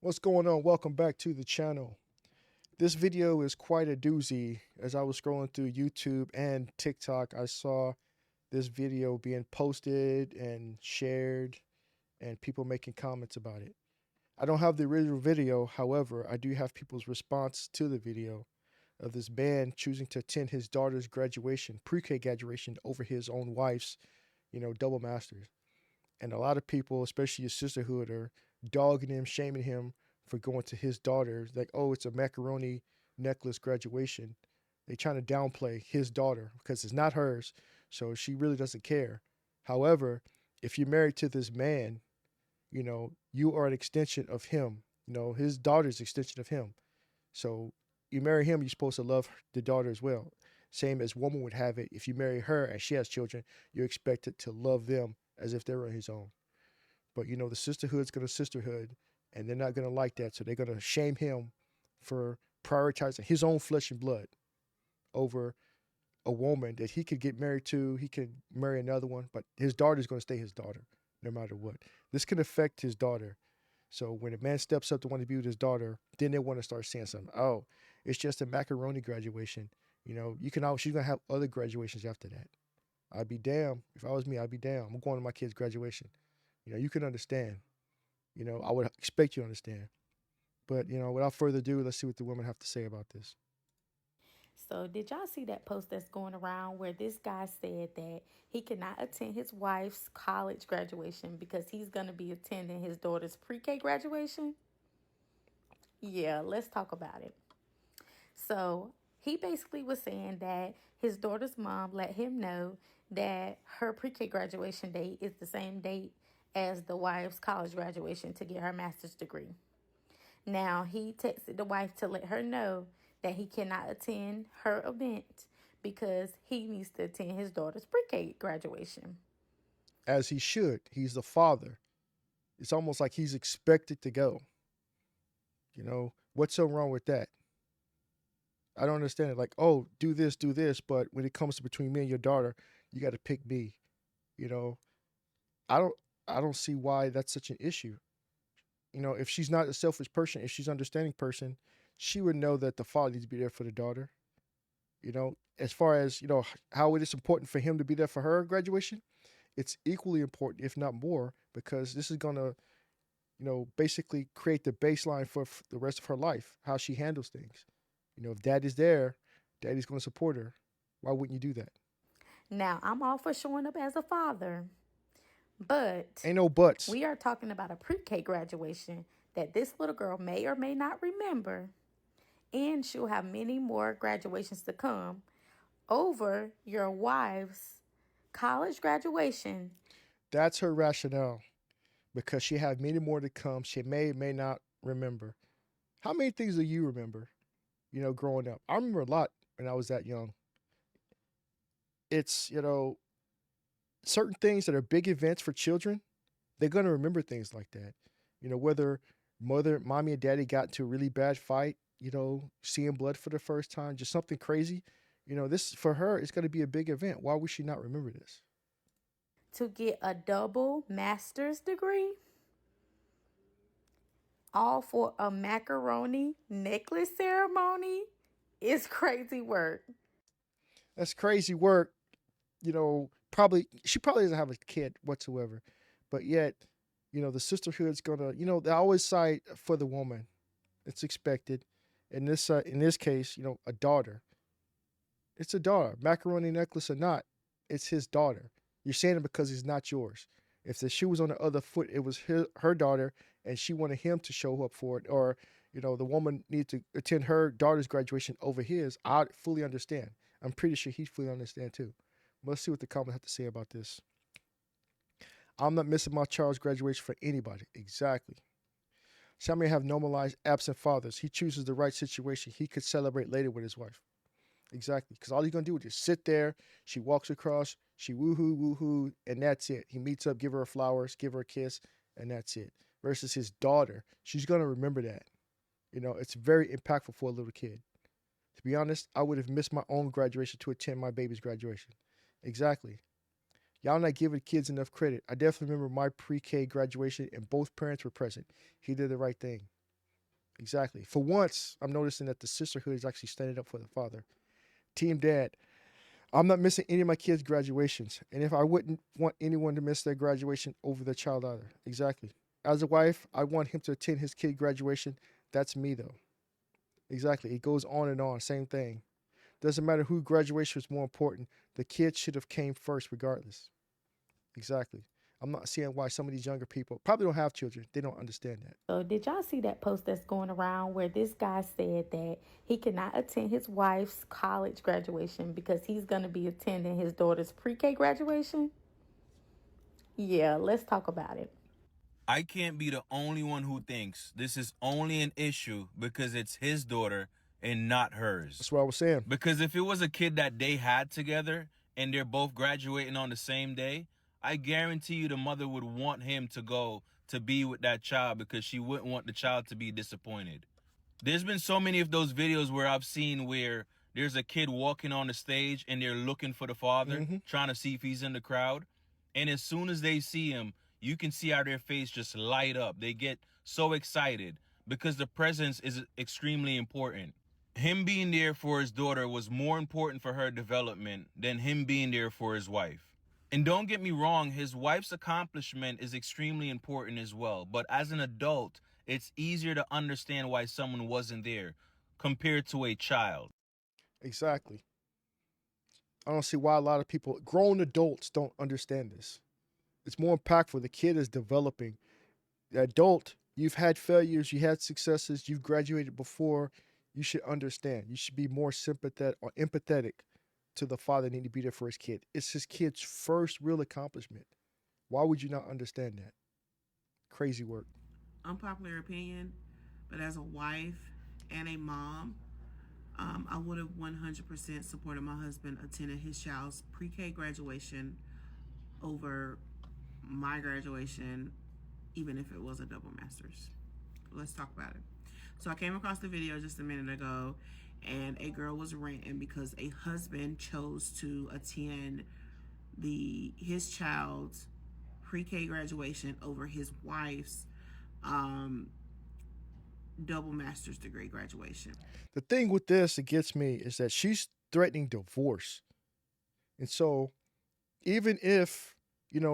What's going on? Welcome back to the channel. This video is quite a doozy. As I was scrolling through YouTube and TikTok, I saw this video being posted and shared and people making comments about it. I don't have the original video, however, I do have people's response to the video of this man choosing to attend his daughter's graduation, pre-K graduation, over his own wife's, double masters. And a lot of people, especially his sisterhood, are dogging him, shaming him for going to his daughter. Like, oh, it's a macaroni necklace graduation. They trying to downplay his daughter because it's not hers, so she really doesn't care. However, if you're married to this man, you are an extension of him. His daughter's extension of him. So you marry him, you're supposed to love the daughter as well. Same as woman would have it. If you marry her and she has children, you're expected to love them as if they were his own. But the sisterhood's gonna sisterhood, and they're not gonna like that. So they're gonna shame him for prioritizing his own flesh and blood over a woman that he could get married to. He could marry another one, but his daughter's gonna stay his daughter, no matter what. This can affect his daughter. So when a man steps up to want to be with his daughter, then they want to start saying something. Oh, it's just a macaroni graduation. You can always, she's gonna have other graduations after that. I'd be damned if I was me. I'd be damned. I'm going to my kid's graduation. You can understand. I would expect you to understand. But, without further ado, let's see what the women have to say about this. So, did y'all see that post that's going around where this guy said that he cannot attend his wife's college graduation because he's going to be attending his daughter's pre K graduation? Yeah, let's talk about it. So, he basically was saying that his daughter's mom let him know that her pre K graduation date is the same date as the wife's college graduation to get her master's degree. Now, he texted the wife to let her know that he cannot attend her event because he needs to attend his daughter's pre K graduation. As he should. He's the father. It's almost like he's expected to go. What's so wrong with that? I don't understand it. Like, oh, do this, but when it comes to between me and your daughter, you got to pick me. You know, I don't, I don't see why that's such an issue. If she's not a selfish person, if she's an understanding person, she would know that the father needs to be there for the daughter. As far as how it is important for him to be there for her graduation, it's equally important, if not more, because this is gonna basically create the baseline for the rest of her life, how she handles things. If daddy's there, daddy's gonna support her. Why wouldn't you do that? Now, I'm all for showing up as a father, but Ain't no buts. we are talking about a pre K graduation that this little girl may or may not remember, and she'll have many more graduations to come over your wife's college graduation. That's her rationale, because she had many more to come. She may not remember. How many things do you remember? Growing up, I remember a lot when I was that young. It's certain things that are big events for children, they're gonna remember things like that. Whether mommy and daddy got into a really bad fight, seeing blood for the first time, just something crazy. This for her is gonna be a big event. Why would she not remember this? To get a double master's degree, all for a macaroni necklace ceremony, is crazy work. That's crazy work. Probably she probably doesn't have a kid whatsoever, but yet, the sisterhood's gonna, they always side for the woman. It's expected. In this case, a daughter. It's a daughter. Macaroni necklace or not, it's his daughter. You're saying it because he's not yours. If the shoe was on the other foot, it was her daughter, and she wanted him to show up for it, or the woman needed to attend her daughter's graduation over his. I fully understand. I'm pretty sure he fully understand too. Let's see what the comments have to say about this. I'm not missing my child's graduation for anybody. Exactly. Some may have normalized absent fathers. He chooses the right situation. He could celebrate later with his wife. Exactly. Because all he's going to do is just sit there. She walks across. She woohoo, woohoo, and that's it. He meets up, give her flowers, give her a kiss, and that's it. Versus his daughter. She's going to remember that. It's very impactful for a little kid. To be honest, I would have missed my own graduation to attend my baby's graduation. Exactly. Y'all not giving kids enough credit. I definitely remember my pre K graduation and both parents were present. He did the right thing. Exactly. For once, I'm noticing that the sisterhood is actually standing up for the father. Team Dad. I'm not missing any of my kids' graduations, and if I wouldn't want anyone to miss their graduation over their child either. Exactly. As a wife, I want him to attend his kid graduation. That's me though. Exactly. It goes on and on. Same thing. Doesn't matter who graduation was more important. The kid should have came first regardless. Exactly. I'm not seeing why some of these younger people probably don't have children. They don't understand that. So, did y'all see that post that's going around where this guy said that he cannot attend his wife's college graduation because he's going to be attending his daughter's pre K graduation? Yeah, let's talk about it. I can't be the only one who thinks this is only an issue because it's his daughter and not hers. That's what I was saying. Because if it was a kid that they had together and they're both graduating on the same day, I guarantee you the mother would want him to go to be with that child because she wouldn't want the child to be disappointed. There's been so many of those videos where I've seen where there's a kid walking on the stage and they're looking for the father, trying to see if he's in the crowd. And as soon as they see him, you can see how their face just light up. They get so excited because the presence is extremely important. Him being there for his daughter was more important for her development than him being there for his wife. And don't get me wrong, his wife's accomplishment is extremely important as well. But as an adult, it's easier to understand why someone wasn't there compared to a child. Exactly. I don't see why a lot of people, grown adults, don't understand this. It's more impactful. The kid is developing. The adult, you've had failures, you had successes, you've graduated before. You should understand. You should be more sympathetic or empathetic to the father needing to be there for his kid. It's his kid's first real accomplishment. Why would you not understand that? Crazy work. Unpopular opinion, but as a wife and a mom, I would have 100% supported my husband attending his child's pre-K graduation over my graduation, even if it was a double master's. Let's talk about it. So I came across the video just a minute ago, and a girl was ranting because a husband chose to attend his child's pre-K graduation over his wife's double master's degree graduation. The thing with this that gets me is that she's threatening divorce. And so even if,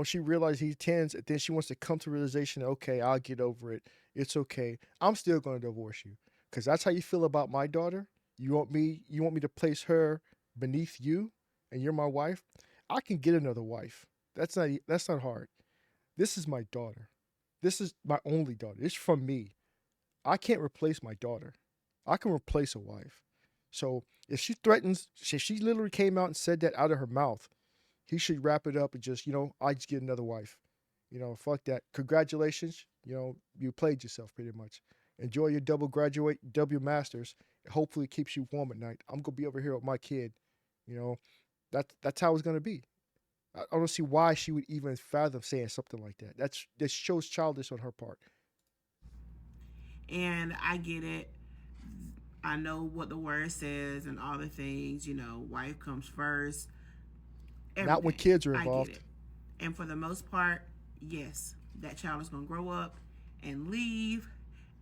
she realizes he attends, and then she wants to come to realization, okay, I'll get over it. It's okay. I'm still going to divorce you. Because that's how you feel about my daughter. You want me to place her beneath you, and you're my wife? I can get another wife. That's not hard. This is my daughter. This is my only daughter. It's from me. I can't replace my daughter. I can replace a wife. So if she literally came out and said that out of her mouth, he should wrap it up and just, I just get another wife. Fuck that. Congratulations. You played yourself pretty much. Enjoy your double masters. Hopefully it keeps you warm at night. I'm going to be over here with my kid. That's how it's going to be. I don't see why she would even fathom saying something like that. That shows childish on her part. And I get it. I know what the word says and all the things, wife comes first. Everything. Not when kids are involved. I get it. And for the most part, yes, that child is going to grow up and leave,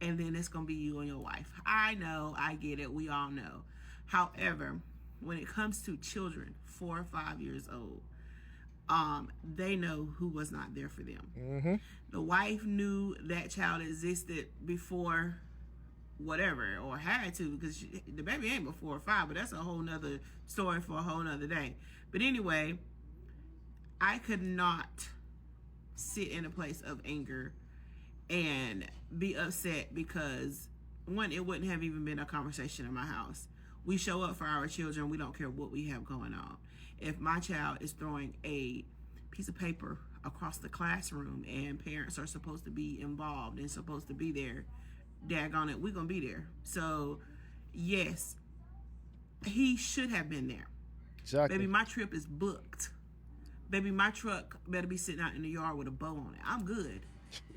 and then it's going to be you and your wife. I know, I get it, we all know. However, when it comes to children 4 or 5 years old, they know who was not there for them. Mm-hmm. The wife knew that child existed before whatever, or had to, because the baby ain't but 4 or 5, but that's a whole nother story for a whole nother day. But anyway, I could not sit in a place of anger and be upset because, one, it wouldn't have even been a conversation in my house. We show up for our children. We don't care what we have going on. If my child is throwing a piece of paper across the classroom and parents are supposed to be involved and supposed to be there, daggone it, we're going to be there. So, yes, he should have been there. Exactly. Baby, my trip is booked. Baby, my truck better be sitting out in the yard with a bow on it. I'm good.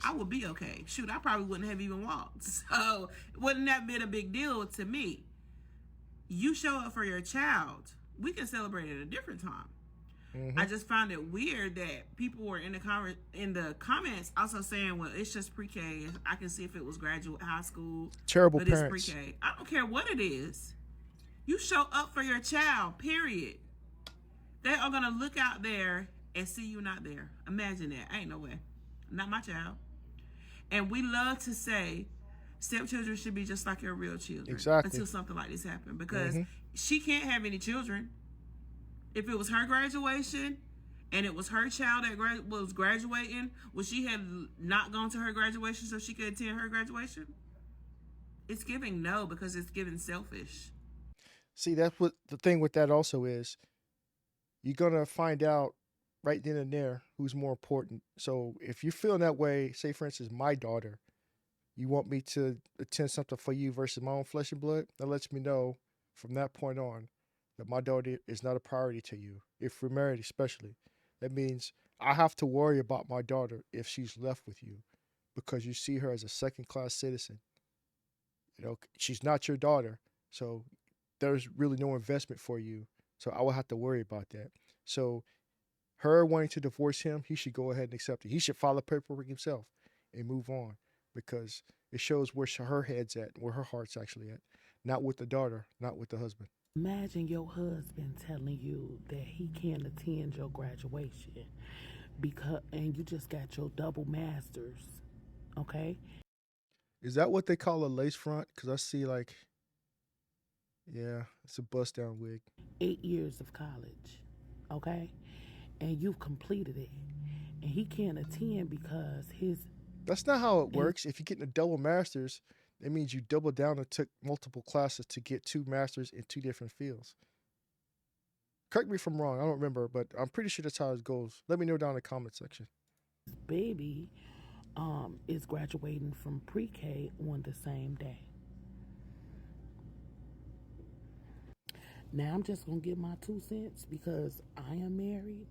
I would be okay. Shoot, I probably wouldn't have even walked. So, wouldn't that been a big deal to me? You show up for your child, we can celebrate at a different time. I just found it weird that people were in the comments also saying, well, it's just pre-K. I can see if it was graduate high school, Terrible but it's parents. pre-K. I don't care what it is. You show up for your child, period. They are going to look out there and see you not there. Imagine that. Ain't no way. Not my child. And we love to say stepchildren should be just like your real children. Exactly. Until something like this happened. Because she can't have any children. If it was her graduation and it was her child that was graduating, would she have not gone to her graduation so she could attend her graduation? It's giving no, because it's giving selfish. See, that's what the thing with that also is. You're going to find out right then and there who's more important. So if you're feeling that way, say for instance, my daughter, you want me to attend something for you versus my own flesh and blood, that lets me know from that point on that my daughter is not a priority to you. If we're married especially, that means I have to worry about my daughter if she's left with you because you see her as a second-class citizen. You know, she's not your daughter, so there's really no investment for you. So I will have to worry about that. So her wanting to divorce him, he should go ahead and accept it. He should file the paperwork himself and move on because it shows where her head's at, where her heart's actually at. Not with the daughter, not with the husband. Imagine your husband telling you that he can't attend your graduation and you just got your double masters, okay? Is that what they call a lace front? Because I see yeah, it's a bust down wig. 8 years of college, okay? And you've completed it. And he can't attend because That's not how it works. If you're getting a double master's, it means you double down and took multiple classes to get 2 masters in 2 different fields. Correct me if I'm wrong. I don't remember, but I'm pretty sure that's how it goes. Let me know down in the comment section. his baby is graduating from pre-K on the same day. Now, I'm just going to give my 2 cents because I am married,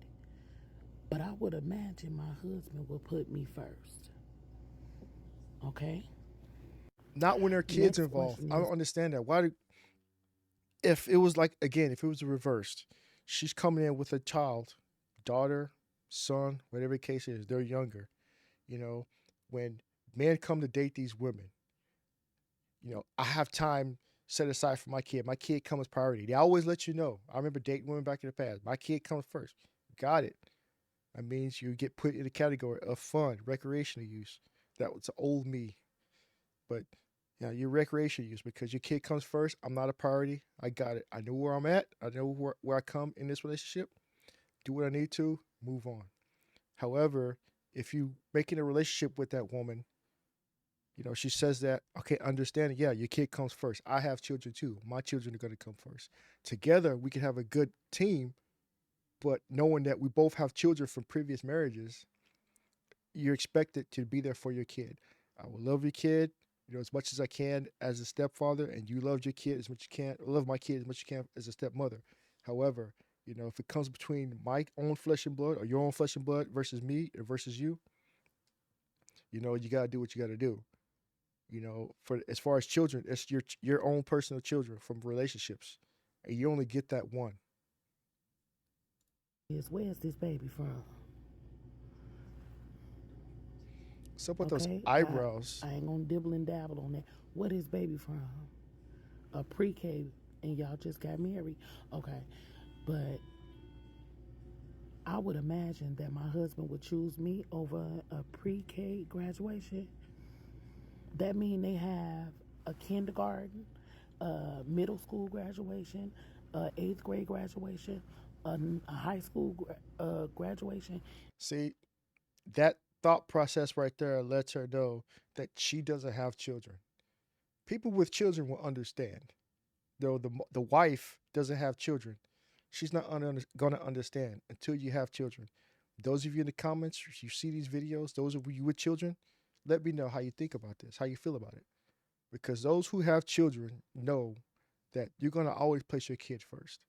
but I would imagine my husband would put me first. Okay? Not when there are kids Next involved. question I don't is- understand that. If it was if it was reversed, she's coming in with a child, daughter, son, whatever the case is, they're younger. You know, when men come to date these women, I have time set aside for my kid. My kid comes priority. They always let you know. I remember dating women back in the past. My kid comes first. Got it. That means you get put in the category of fun, recreational use. That was old me. But your recreational use because your kid comes first. I'm not a priority. I got it. I know where I'm at. I know where I come in this relationship. Do what I need to. Move on. However, if you making a relationship with that woman, she says that, okay, understand it. Yeah, your kid comes first. I have children too. My children are going to come first. Together, we can have a good team, but knowing that we both have children from previous marriages, you're expected to be there for your kid. I will love your kid, as much as I can as a stepfather, and you love your kid as much as you can. I love my kid as much as you can as a stepmother. However, if it comes between my own flesh and blood or your own flesh and blood versus me or versus you, you got to do what you got to do. For as far as children, it's your own personal children from relationships, and you only get that one. Where's this baby from? What's up with those Okay, eyebrows? I ain't gonna dibble and dabble on that. What is baby from? A pre-K and y'all just got married. Okay. But I would imagine that my husband would choose me over a pre-K graduation. That means they have a kindergarten, a middle school graduation, a 8th grade graduation, a high school graduation. See, that thought process right there lets her know that she doesn't have children. People with children will understand. Though the wife doesn't have children, she's not going to understand until you have children. Those of you in the comments, if you see these videos, those of you with children, let me know how you think about this, how you feel about it. Because those who have children know that you're going to always place your kid first.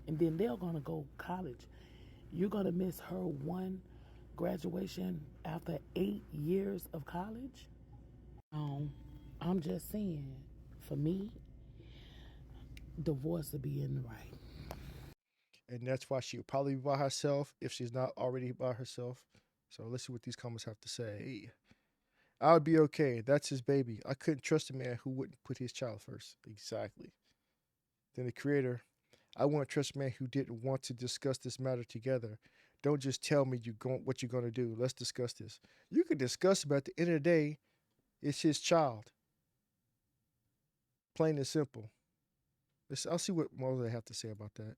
And then they're going to go college. You're going to miss her one graduation after 8 years of college? I'm just saying, for me, divorce would be in the right. and that's why she would probably be by herself if she's not already by herself. So let's see what these comments have to say. I would be okay. That's his baby. I couldn't trust a man who wouldn't put his child first. Exactly. Then the creator, I wouldn't trust a man who didn't want to discuss this matter together. Don't just tell me what you're going to do. Let's discuss this. You can discuss it, but at the end of the day, it's his child. Plain and simple. I'll see what more they have to say about that.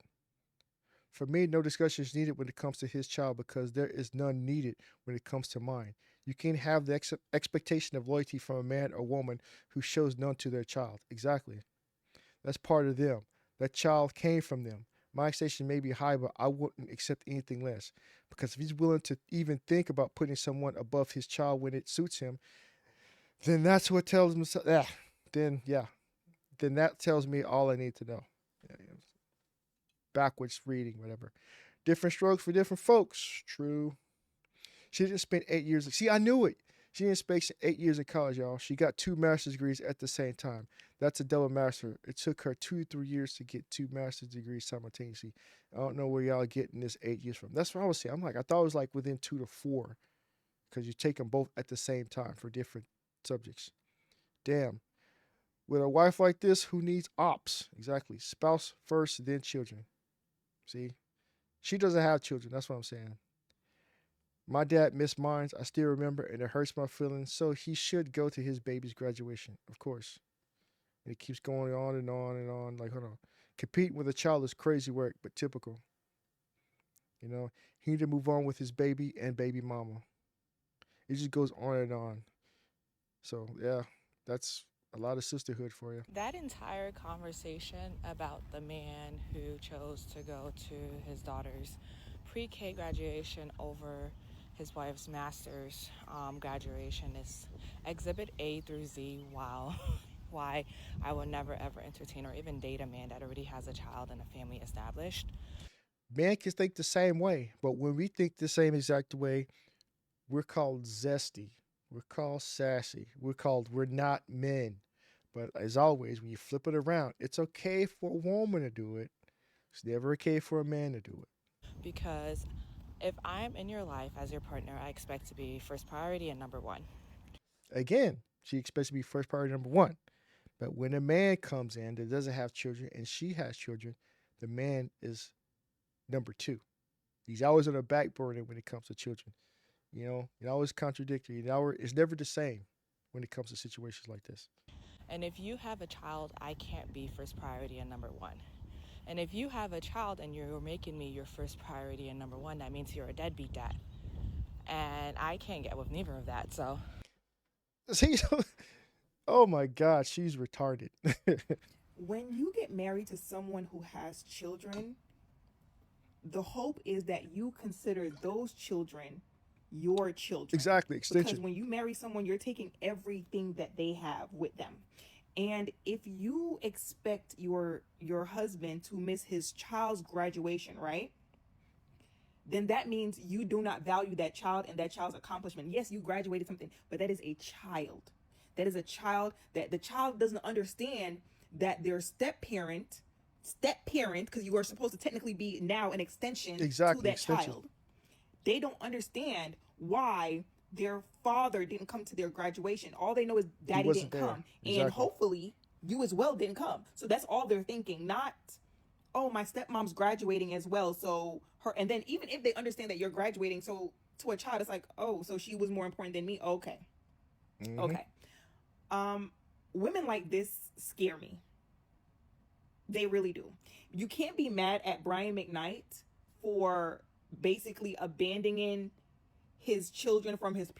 For me, no discussion is needed when it comes to his child because there is none needed when it comes to mine. You can't have the expectation of loyalty from a man or woman who shows none to their child. Exactly. That's part of them. That child came from them. My expectation may be high, but I wouldn't accept anything less. Because if he's willing to even think about putting someone above his child when it suits him, then that's what tells him. Then that tells me all I need to know. Backwards reading, whatever. Different strokes for different folks. True. She didn't spend 8 years. See, I knew it. She didn't spend 8 years in college, y'all. She got 2 master's degrees at the same time. That's a double master. It took her 2 to 3 years to get 2 master's degrees simultaneously. I don't know where y'all getting this 8 years from. That's what I was saying. I thought it was like within 2 to 4 because you take them both at the same time for different subjects. Damn. With a wife like this, who needs ops? Exactly. Spouse first, then children. See? She doesn't have children. That's what I'm saying. My dad missed mine. I still remember, and it hurts my feelings. So he should go to his baby's graduation, of course. And it keeps going on and on and on. Like, hold on. Competing with a child is crazy work, but typical. You know, he need to move on with his baby and baby mama. It just goes on and on. So, yeah, that's a lot of sisterhood for you. That entire conversation about the man who chose to go to his daughter's pre-K graduation over his wife's master's graduation is exhibit A through Z. Wow. Why I will never ever entertain or even date a man that already has a child and a family established. Men can think the same way, but when we think the same exact way, we're called zesty. We're called sassy. We're not men. But as always, when you flip it around, it's okay for a woman to do it. It's never okay for a man to do it. Because if I'm in your life as your partner, I expect to be first priority and number one. Again, she expects to be first priority number one. But when a man comes in that doesn't have children and she has children, the man is number 2. He's always on the back burner when it comes to children. You know, it's always contradictory. It's never the same when it comes to situations like this. And if you have a child, I can't be first priority and number one. And if you have a child and you're making me your first priority and number one, that means you're a deadbeat dad. And I can't get with neither of that, so. See, oh my God, she's retarded. When you get married to someone who has children, the hope is that you consider those children your children. Exactly, extension. Because when you marry someone, you're taking everything that they have with them. And if you expect your husband to miss his child's graduation, right? Then that means you do not value that child and that child's accomplishment. Yes, you graduated something, but that is a child. That is a child that the child doesn't understand that their step parent, because you are supposed to technically be now an extension to that child. They don't understand why their father didn't come to their graduation. All they know is daddy didn't come. Exactly. And hopefully you as well didn't come. So that's all they're thinking. Not, oh, my stepmom's graduating as well. So her, and then even if they understand that you're graduating, so to a child, it's like, oh, so she was more important than me. Okay. Mm-hmm. Okay. Women like this scare me. They really do. You can't be mad at Brian McKnight for basically abandoning his children from his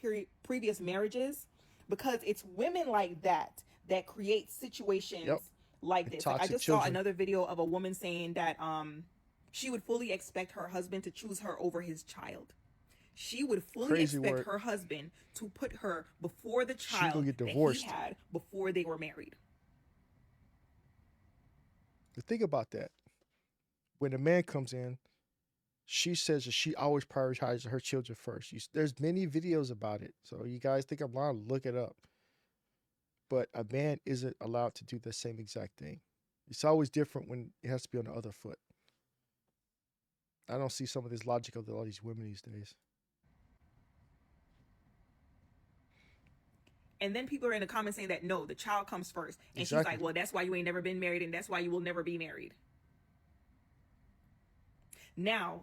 previous marriages, because it's women like that that create situations like this. Like I just saw another video of a woman saying that she would fully expect her husband to choose her over his child. She would fully expect her husband to put her before the child that he had before they were married. Think about that. When a man comes in, she says that she always prioritizes her children first. There's many videos about it. So you guys think I'm lying, look it up. But a man isn't allowed to do the same exact thing. It's always different when it has to be on the other foot. I don't see some of this logic of all these women these days. And then people are in the comments saying that no, the child comes first. And she's Exactly. like, well, that's why you ain't never been married, and that's why you will never be married. Now,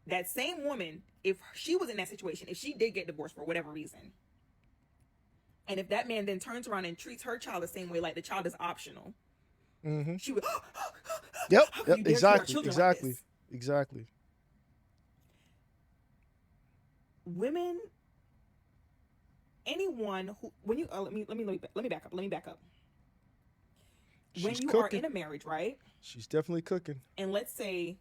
that same woman, if she was in that situation, if she did get divorced for whatever reason, and if that man then turns around and treats her child the same way, like the child is optional, Mm-hmm. she would, Yep. how can Yep. you dare treat our Exactly. children like Exactly. this? Exactly. Women, anyone who, when you, let me back up. When She's you are cooking. in a marriage, right? She's definitely cooking. And let's say,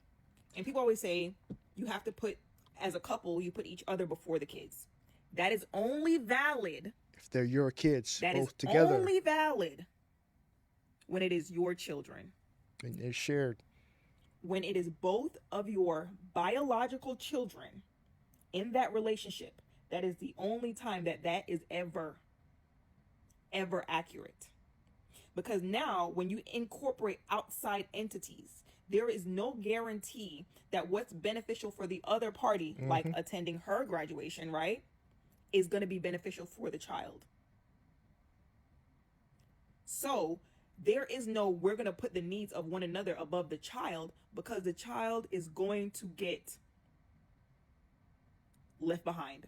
and people always say, you have to put, as a couple, you put each other before the kids. That is only valid. If they're your kids, That is both together, only valid when it is your children. and they're shared. When it is both of your biological children in that relationship, that is the only time that that is ever accurate. Because now, when you incorporate outside entities, there is no guarantee that what's beneficial for the other party, like attending her graduation, right, is going to be beneficial for the child. So there is no, we're going to put the needs of one another above the child, because the child is going to get left behind.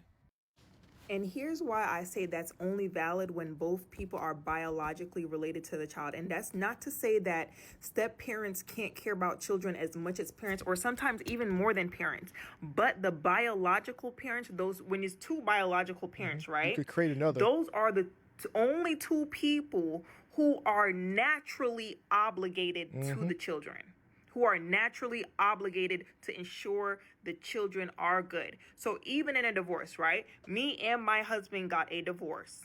And here's why I say that's only valid when both people are biologically related to the child. And that's not to say that step parents can't care about children as much as parents, or sometimes even more than parents. But the biological parents, those, when it's two biological parents, You right? could create another. Those are the only two people who are naturally obligated to the children, who are naturally obligated to ensure the children are good. So even in a divorce, right? Me and my husband got a divorce.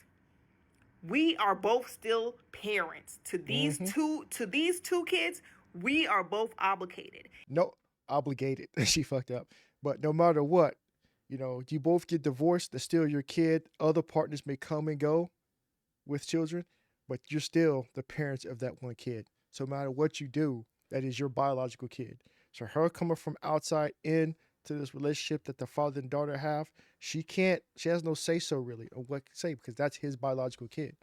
We are both still parents to these two kids. We are both obligated. No, obligated. She fucked up. But no matter what, you know, you both get divorced, they're still your kid. Other partners may come and go with children, but you're still the parents of that one kid. So no matter what you do, that is your biological kid. So her coming from outside in to this relationship that the father and daughter have, she has no say so really on what to say, because that's his biological kid.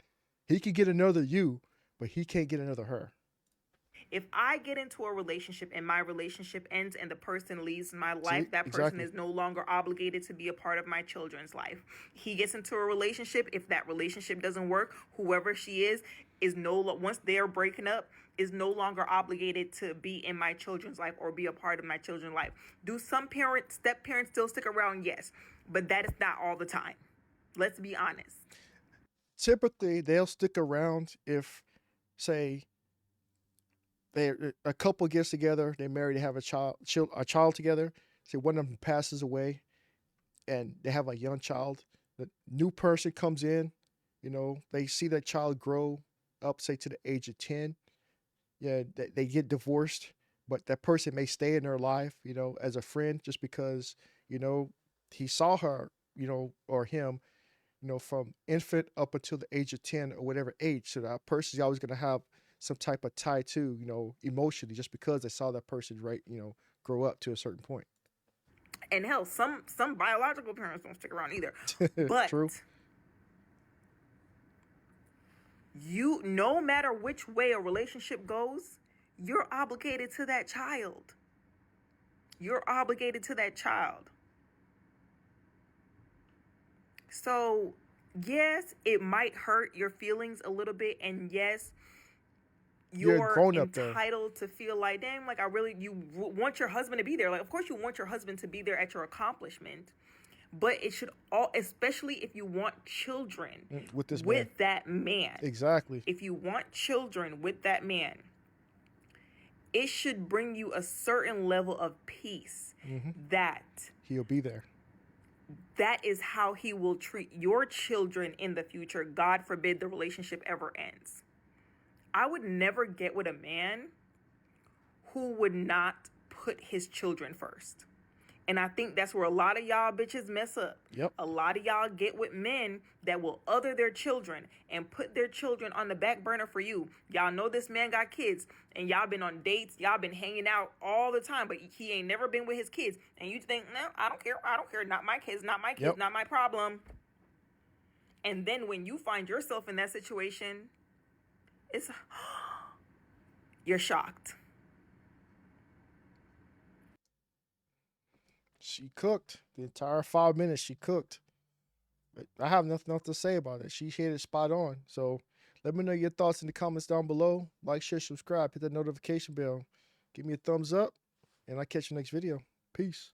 He could get another you, but he can't get another her. If I get into a relationship and my relationship ends and the person leaves my life, that person exactly. is no longer obligated to be a part of my children's life. He gets into a relationship. If that relationship doesn't work, whoever she is once they're breaking up, is no longer obligated to be in my children's life or be a part of my children's life. Do some step parents still stick around? Yes, but that is not all the time. Let's be honest. Typically, they'll stick around if, say, a couple gets together, they marry, they have a child together. Say one of them passes away, and they have a young child. The new person comes in, you know, they see that child grow up, say to the age of 10. Yeah, they get divorced, but that person may stay in their life, you know, as a friend, just because, you know, he saw her, you know, or him, you know, from infant up until the age of 10 or whatever age. So that person's always going to have some type of tie to, you know, emotionally, just because they saw that person, right, you know, grow up to a certain point. And hell, some biological parents don't stick around either. But True. No matter which way a relationship goes, you're obligated to that child. You're obligated to that child. So, yes, it might hurt your feelings a little bit. And yes, you're grown up entitled to feel like, damn, like you want your husband to be there. Like, of course you want your husband to be there at your accomplishment. But it should especially if you want children with that man. Exactly. If you want children with that man, it should bring you a certain level of peace that he'll be there. That is how he will treat your children in the future. God forbid the relationship ever ends. I would never get with a man who would not put his children first. And I think that's where a lot of y'all bitches mess up. Yep. A lot of y'all get with men that will other their children and put their children on the back burner for you. Y'all know this man got kids and y'all been on dates. Y'all been hanging out all the time, but he ain't never been with his kids. And you think, no, I don't care. I don't care. Not my kids, not my kids, Yep. not my problem. And then when you find yourself in that situation, it's, you're shocked. She cooked the entire 5 minutes. She cooked. But I have nothing else to say about it. She hit it spot on. So let me know your thoughts in the comments down below. Like, share, subscribe, hit that notification bell. Give me a thumbs up, and I'll catch you next video. Peace.